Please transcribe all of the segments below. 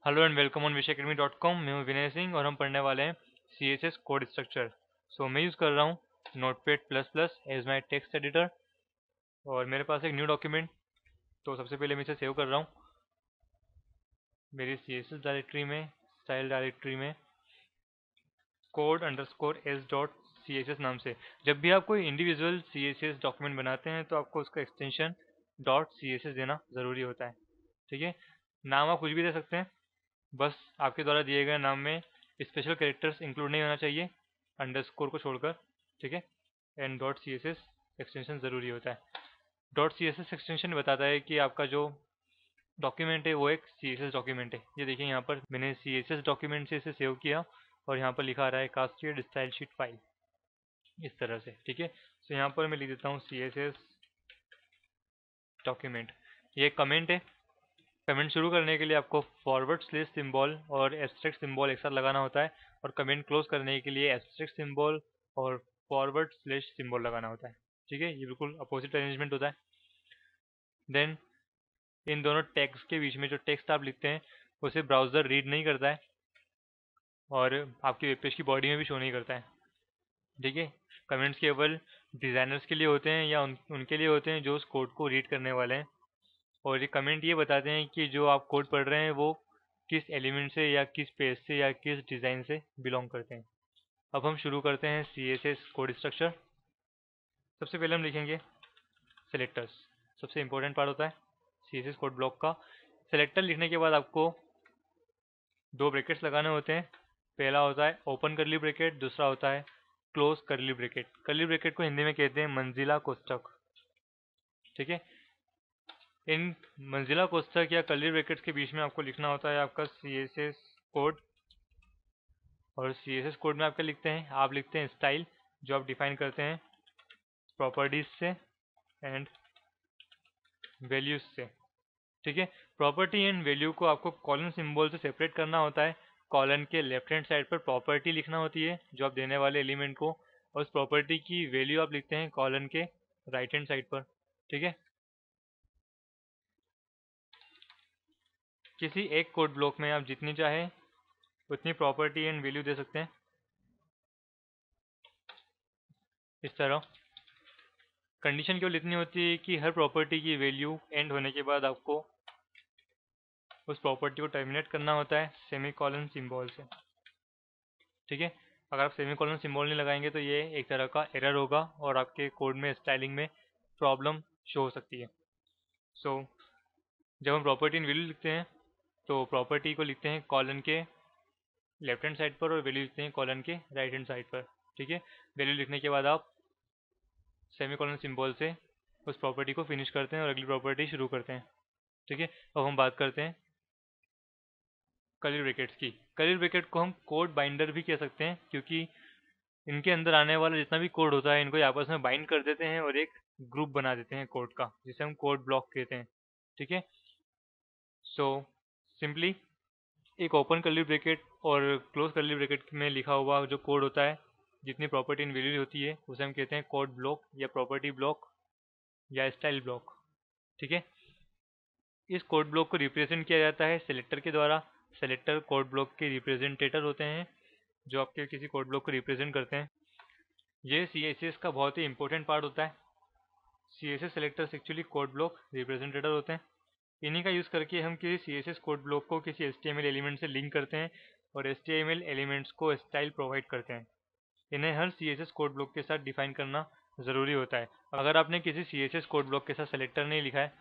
Hello and welcome on विषयacademy.com। मैं हूं विनय सिंह और हम पढ़ने वाले हैं CSS कोड स्ट्रक्चर। सो मैं यूज़ कर रहा हूं notepad plus plus as my text editor और मेरे पास एक न्यू डॉक्यूमेंट। तो सबसे पहले मैं इसे सेव कर रहा हूं मेरी CSS डायरेक्टरी में, स्टाइल डायरेक्टरी में, code underscore S dot CSS नाम से। जब भी आप कोई इंडिविजुअल CSS डॉक्यूमेंट बनाते हैं तो आपको उसका एक्सटेंशन .css देना ज़रूरी होता है। ठीक है, नाम आप कुछ भी दे सकते हैं, बस आपके द्वारा दिए गए नाम में स्पेशल कैरेक्टर्स इंक्लूड नहीं होना चाहिए अंडरस्कोर को छोड़कर। ठीक है, एंड .css एक्सटेंशन ज़रूरी होता है। .css एक्सटेंशन बताता है कि आपका जो डॉक्यूमेंट है वो एक CSS डॉक्यूमेंट है। ये देखिए, यहाँ पर मैंने CSS डॉक्यूमेंट से इसे सेव किया और यहाँ पर लिखा आ रहा है कास्केड स्टाइल शीट फाइल, इस तरह से। ठीक है, तो यहाँ पर मैं लिख देता हूँ CSS डॉक्यूमेंट। ये कमेंट है। कमेंट शुरू करने के लिए आपको फॉरवर्ड स्लेश सिंबल और एब्स्ट्रैक्ट सिंबल एक साथ लगाना होता है, और कमेंट क्लोज करने के लिए एब्स्ट्रैक्ट सिंबल और फॉरवर्ड स्लेश सिंबल लगाना होता है। ठीक है, ये बिल्कुल अपोजिट अरेंजमेंट होता है। देन इन दोनों टैग्स के बीच में जो टेक्स्ट आप लिखते हैं उसे ब्राउज़र रीड नहीं करता है और आपकी वेब पेज की बॉडी में भी शो नहीं करता है। ठीक है, कमेंट्स केवल डिज़ाइनर्स के लिए होते हैं या उनके लिए होते हैं जो उस कोड को रीड करने वाले हैं, और ये कमेंट ये बताते हैं कि जो आप कोड पढ़ रहे हैं वो किस एलिमेंट से या किस पेज से या किस डिज़ाइन से बिलोंग करते हैं। अब हम शुरू करते हैं CSS कोड स्ट्रक्चर। सबसे पहले हम लिखेंगे सेलेक्टर्स। सबसे इंपॉर्टेंट पार्ट होता है CSS कोड ब्लॉक का। सेलेक्टर लिखने के बाद आपको दो ब्रैकेट्स लगाने होते हैं। पहला होता है ओपन करली ब्रैकेट, दूसरा होता है क्लोज करली ब्रैकेट। करली ब्रैकेट को हिंदी में कहते हैं मंजिला कोष्ठक। ठीक है, इन मंजिला कोष्ठक या कर्ली ब्रैकेट्स के बीच में आपको लिखना होता है आपका CSS कोड। और CSS कोड में आप क्या लिखते हैं? आप लिखते हैं स्टाइल, जो आप डिफाइन करते हैं प्रॉपर्टीज से एंड वैल्यूज से। ठीक है, प्रॉपर्टी एंड वैल्यू को आपको कॉलन सिंबल से सेपरेट करना होता है। कॉलन के लेफ्ट हैंड साइड पर प्रॉपर्टी लिखना होती है जो आप देने वाले एलिमेंट को, और उस प्रॉपर्टी की वैल्यू आप लिखते हैं कॉलन के राइट हैंड साइड पर। ठीक है, किसी एक कोड ब्लॉक में आप जितनी चाहे उतनी प्रॉपर्टी एंड वैल्यू दे सकते हैं, इस तरह। कंडीशन केवल इतनी होती है कि हर प्रॉपर्टी की वैल्यू एंड होने के बाद आपको उस प्रॉपर्टी को टर्मिनेट करना होता है सेमीकोलन सिंबल से। ठीक है, अगर आप सेमीकोलन सिंबल नहीं लगाएंगे तो ये एक तरह का एरर होगा और आपके कोड में स्टाइलिंग में प्रॉब्लम शो हो सकती है। सो जब हम प्रॉपर्टी इन वैल्यू लिखते हैं तो प्रॉपर्टी को लिखते हैं कॉलन के लेफ्ट हैंड साइड पर और वैल्यू लिखते हैं कॉलन के राइट हैंड साइड पर। ठीक है, वैल्यू लिखने के बाद आप सेमीकोलन सिंबल से उस प्रॉपर्टी को फिनिश करते हैं और अगली प्रॉपर्टी शुरू करते हैं। ठीक है, अब हम बात करते हैं कर्ली ब्रैकेट्स की। कर्ली ब्रैकेट को हम कोड बाइंडर भी कह सकते हैं, क्योंकि इनके अंदर आने वाला जितना भी कोड होता है इनको आपस में बाइंड कर देते हैं और एक ग्रुप बना देते हैं कोड का, जिसे हम कोड ब्लॉक कहते हैं। ठीक है, सो सिंपली एक ओपन कर्ली ब्रैकेट और क्लोज कर्ली ब्रैकेट में लिखा हुआ जो कोड होता है, जितनी प्रॉपर्टी इन वैल्यू होती है उसे हम कहते हैं कोड ब्लॉक या प्रॉपर्टी ब्लॉक या स्टाइल ब्लॉक। ठीक है, इस कोड ब्लॉक को रिप्रेजेंट किया जाता है सेलेक्टर के द्वारा। सेलेक्टर कोड ब्लॉक के रिप्रेजेंटेटर होते हैं जो आपके किसी कोड ब्लॉक को रिप्रेजेंट करते हैं। ये CSS का बहुत ही इंपॉर्टेंट पार्ट होता है। CSS selectors actually code block representator होते हैं। इन्हीं का यूज़ करके हम किसी CSS कोड ब्लॉक को किसी HTML एलिमेंट से लिंक करते हैं और HTML एलिमेंट्स को स्टाइल प्रोवाइड करते हैं। इन्हें हर CSS कोड ब्लॉक के साथ डिफाइन करना ज़रूरी होता है। अगर आपने किसी CSS कोड ब्लॉक के साथ सेलेक्टर नहीं लिखा है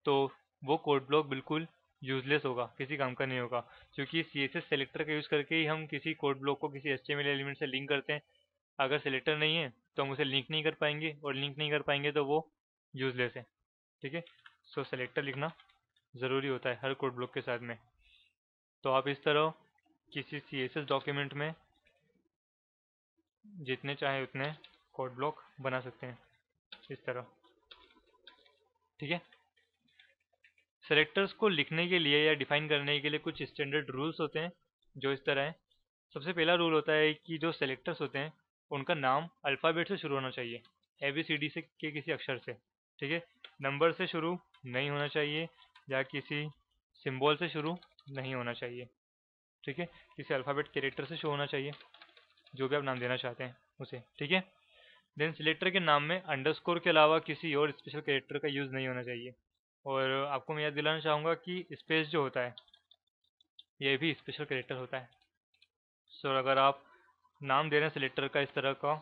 तो वो कोड ब्लॉक बिल्कुल यूजलेस होगा, किसी काम का नहीं होगा, क्योंकि CSS सेलेक्टर का यूज़ करके ही हम किसी कोड ब्लॉक को किसी HTML एलिमेंट से लिंक करते हैं। अगर सेलेक्टर नहीं है तो हम उसे लिंक नहीं कर पाएंगे, और लिंक नहीं कर पाएंगे तो वो यूजलेस है। ठीक है, सो सेलेक्टर लिखना ज़रूरी होता है हर कोड ब्लॉक के साथ में। तो आप इस तरह किसी CSS डॉक्यूमेंट में जितने चाहे उतने कोड ब्लॉक बना सकते हैं, इस तरह। ठीक है, सेलेक्टर्स को लिखने के लिए या डिफाइन करने के लिए कुछ स्टैंडर्ड रूल्स होते हैं जो इस तरह है। सबसे पहला रूल होता है कि जो सेलेक्टर्स होते हैं उनका नाम अल्फ़ाबेट से शुरू होना चाहिए, ABCD से के किसी अक्षर से। ठीक है, नंबर से शुरू नहीं होना चाहिए या किसी सिंबल से शुरू नहीं होना चाहिए, ठीक है। किसी अल्फ़ाबेट कैरेक्टर से शो होना चाहिए, जो भी आप नाम देना चाहते हैं उसे, ठीक है। देन सिलेक्टर के नाम में अंडरस्कोर के अलावा किसी और स्पेशल कैरेक्टर का यूज़ नहीं होना चाहिए। और आपको मैं याद दिलाना चाहूँगा कि स्पेस जो होता है ये भी स्पेशल कैरेक्टर होता है। सो अगर आप नाम दे रहे हैं सिलेक्टर का इस तरह का,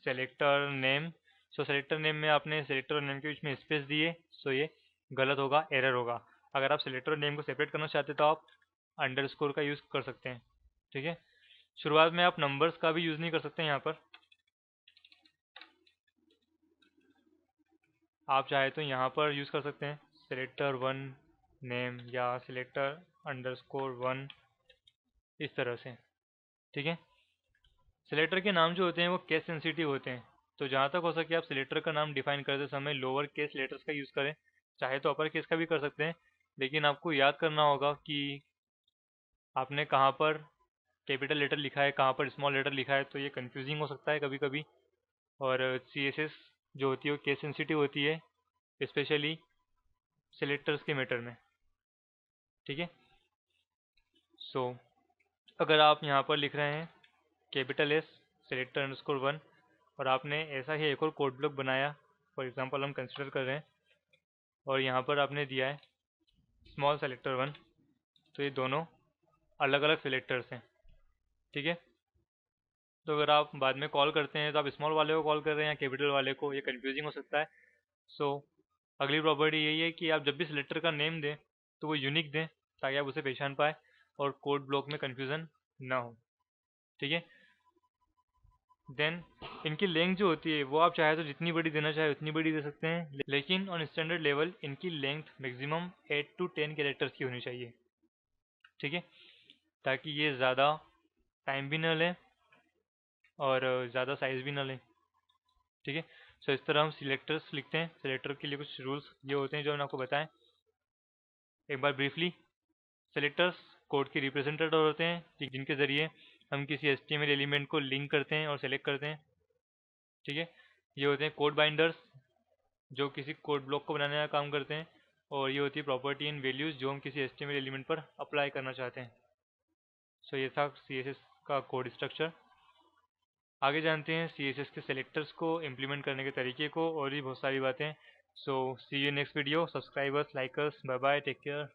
सेलेक्टर नेम, सो सेलेक्टर नेम में आपने सेलेक्टर और नेम के बीच में स्पेस दिए, सो ये गलत होगा, एरर होगा। अगर आप सेलेक्टर और नेम को सेपरेट करना चाहते तो आप अंडरस्कोर का यूज़ कर सकते हैं, ठीक है। शुरुआत में आप नंबर्स का भी यूज़ नहीं कर सकते यहाँ पर, आप चाहे तो यहाँ पर यूज़ कर सकते हैं सेलेक्टर वन नेम या सेलेक्टर अंडरस्कोर वन, इस तरह से, ठीक है। सेलेक्टर के नाम जो होते हैं वो केस सेंसिटिव होते हैं, तो जहाँ तक हो सके आप सेलेक्टर का नाम डिफाइन करते समय लोअर केस लेटर्स का यूज़ करें, चाहे तो अपर केस का भी कर सकते हैं, लेकिन आपको याद करना होगा कि आपने कहाँ पर कैपिटल लेटर लिखा है, कहाँ पर स्मॉल लेटर लिखा है, तो ये कंफ्यूजिंग हो सकता है कभी कभी। और CSS जो होती है वो केस सेंसिटिव होती है, स्पेशली सेलेक्टर्स के मैटर में, ठीक है। सो अगर आप यहाँ पर लिख रहे हैं capital S selector underscore one, और आपने ऐसा ही एक और कोड ब्लॉक बनाया, फॉर एग्जांपल हम कंसिडर कर रहे हैं, और यहाँ पर आपने दिया है स्मॉल सेलेक्टर वन, तो ये दोनों अलग अलग सेलेक्टर्स हैं, ठीक है। तो अगर आप बाद में कॉल करते हैं तो आप स्मॉल वाले को कॉल कर रहे हैं या कैपिटल वाले को, ये कंफ्यूजिंग हो सकता है। सो अगली प्रॉपर्टी यही है कि आप जब भी सेलेक्टर का नेम दें तो वो यूनिक दें, ताकि आप उसे पहचान पाए और कोड ब्लॉक में कन्फ्यूज़न ना हो, ठीक है। देन इनकी लेंथ जो होती है वो आप चाहे तो जितनी बड़ी देना चाहे उतनी बड़ी दे सकते हैं, लेकिन ऑन स्टैंडर्ड लेवल इनकी लेंथ मैक्सिमम 8 to 10 कैरेक्टर्स की होनी चाहिए, ठीक है, ताकि ये ज़्यादा टाइम भी ना लें और ज़्यादा साइज़ भी ना लें, ठीक है। सो इस तरह हम सिलेक्टर्स लिखते हैं। सिलेक्टर के लिए कुछ रूल्स ये होते हैं जो मैंने आपको बताएं एक बार ब्रीफली। सेलेक्टर्स कोड के रिप्रेजेंटेटिव होते हैं जिनके ज़रिए हम किसी HTML एलिमेंट को लिंक करते हैं और सेलेक्ट करते हैं, ठीक है। ये होते हैं कोड बाइंडर्स जो किसी कोड ब्लॉक को बनाने का काम करते हैं, और ये होती है प्रॉपर्टी एंड वैल्यूज़ जो हम किसी HTML एलिमेंट पर अप्लाई करना चाहते हैं। सो ये था CSS का कोड स्ट्रक्चर। आगे जानते हैं CSS के सेलेक्टर्स को इम्प्लीमेंट करने के तरीके को और भी बहुत सारी बातें। So see you next video, subscribers, likers, bye bye, take care.